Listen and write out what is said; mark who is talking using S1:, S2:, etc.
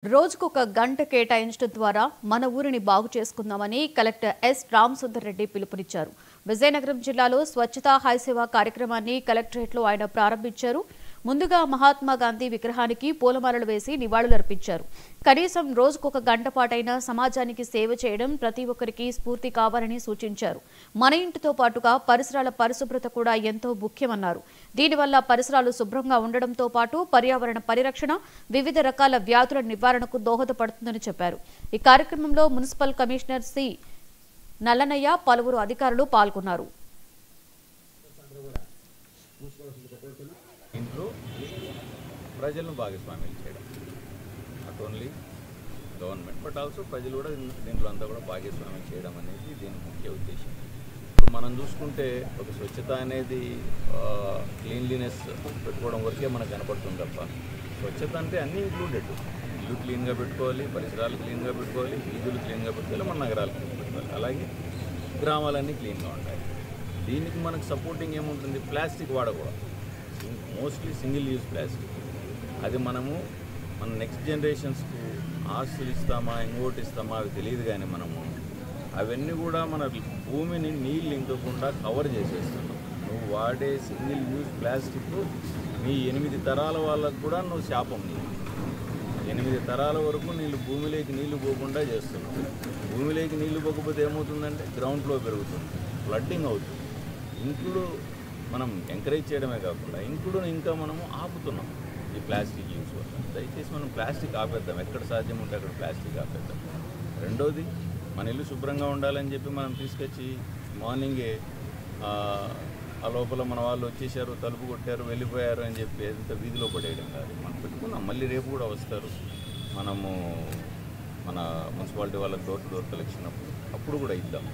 S1: రోజుకొక గంట కేటాయించడం ద్వారా మన ఊరిని బాగు చేసుకుందామని కలెక్టర్ ఎస్ రామసుందర్ రెడ్డి పిలుపునిచ్చారు. విజయనగరం జిల్లాలో స్వచ్ఛతా హైసేవ కార్యక్రమాన్ని కలెక్టరేట్లో ఆయన ప్రారంభించారు. ముందుగా మహాత్మా గాంధీ విగ్రహానికి పూలమాలలు వేసి నివాళులర్పించారు. కనీసం రోజుకొక గంట పాటైనా సమాజానికి సేవ చేయడం ప్రతి ఒక్కరికి స్ఫూర్తి కావాలని సూచించారు. మన ఇంటితో పాటుగా పరిసరాల పరిశుభ్రత కూడా ఎంతో ముఖ్యమన్నారు. దీనివల్ల పరిసరాలు శుభ్రంగా ఉండడంతో పాటు పర్యావరణ పరిరక్షణ, వివిధ రకాల వ్యాధుల నివారణకు దోహదపడుతుందని చెప్పారు. ఈ కార్యక్రమంలో మున్సిపల్ కమిషనర్ సి నల్లనయ్య, పలువురు అధికారులు పాల్గొన్నారు.
S2: ఇంట్లో ప్రజలను భాగస్వామ్యం చేయడం, not only government but also ప్రజలు కూడా దీంట్లో అంతా కూడా భాగస్వామ్యం చేయడం అనేది దీని ముఖ్య ఉద్దేశం. ఇప్పుడు మనం చూసుకుంటే ఒక స్వచ్ఛత అనేది క్లీన్లీనెస్ పెట్టుకోవడం వరకే మనకు కనపడుతుంది తప్ప స్వచ్ఛత అంటే అన్నీ ఇంక్లూడెడ్. ఇల్లు క్లీన్గా పెట్టుకోవాలి, పరిసరాలు క్లీన్గా పెట్టుకోవాలి, వీధులు క్లీన్గా పెట్టుకోవాలి, మన నగరాలు క్లీన్ పెట్టుకోవాలి, అలాగే గ్రామాలన్నీ క్లీన్గా ఉంటాయి. దీనికి మనకు సపోర్టింగ్ ఏముంటుంది, ప్లాస్టిక్ వాడకూడదు, మోస్ట్లీ సింగిల్ యూజ్ ప్లాస్టిక్. అది మన నెక్స్ట్ జనరేషన్స్కు ఆస్తులు ఇస్తామా ఇంకోటి ఇస్తామా అవి తెలియదు, కానీ మనము అవన్నీ కూడా మన భూమిని నీళ్ళు ఇంకకుండా కవర్ చేసేస్తున్నాం. నువ్వు వాడే సింగిల్ యూజ్ ప్లాస్టిక్ మీ 8 తరాల వాళ్ళకు కూడా నువ్వు శాపం. నీకు 8 తరాల వరకు భూమిలోకి నీళ్లు పోకుండా చేస్తున్నావు. భూమిలోకి నీళ్లు పోకపోతే ఏమవుతుందంటే గ్రౌండ్ ఫ్లో పెరుగుతుంది, ఫ్లడ్డింగ్ అవుతుంది. ఇంకుడు మనం ఎంకరేజ్ చేయడమే కాకుండా ఇంకుడు ఇంకా మనము ఆపుతున్నాం ఈ ప్లాస్టిక్ యూజ్ వల్ల. దయచేసి మనం ప్లాస్టిక్ ఆపేద్దాం, ఎక్కడ సాధ్యం ఉంటే అక్కడ ప్లాస్టిక్ ఆపేద్దాం. రెండోది, మన ఇల్లు శుభ్రంగా ఉండాలని చెప్పి మనం తీసుకొచ్చి మార్నింగే ఆ లోపల మన వాళ్ళు వచ్చేసారు, తలుపు కొట్టారు, వెళ్ళిపోయారు అని చెప్పి ఎంత వీధిలో పడేయడం కాదు. మనం పెట్టుకున్నాం, మళ్ళీ రేపు కూడా వస్తారు. మనము మన మున్సిపాలిటీ వాళ్ళకి డోర్ టు డోర్ కలెక్షన్ అప్పుడు కూడా ఇద్దాం.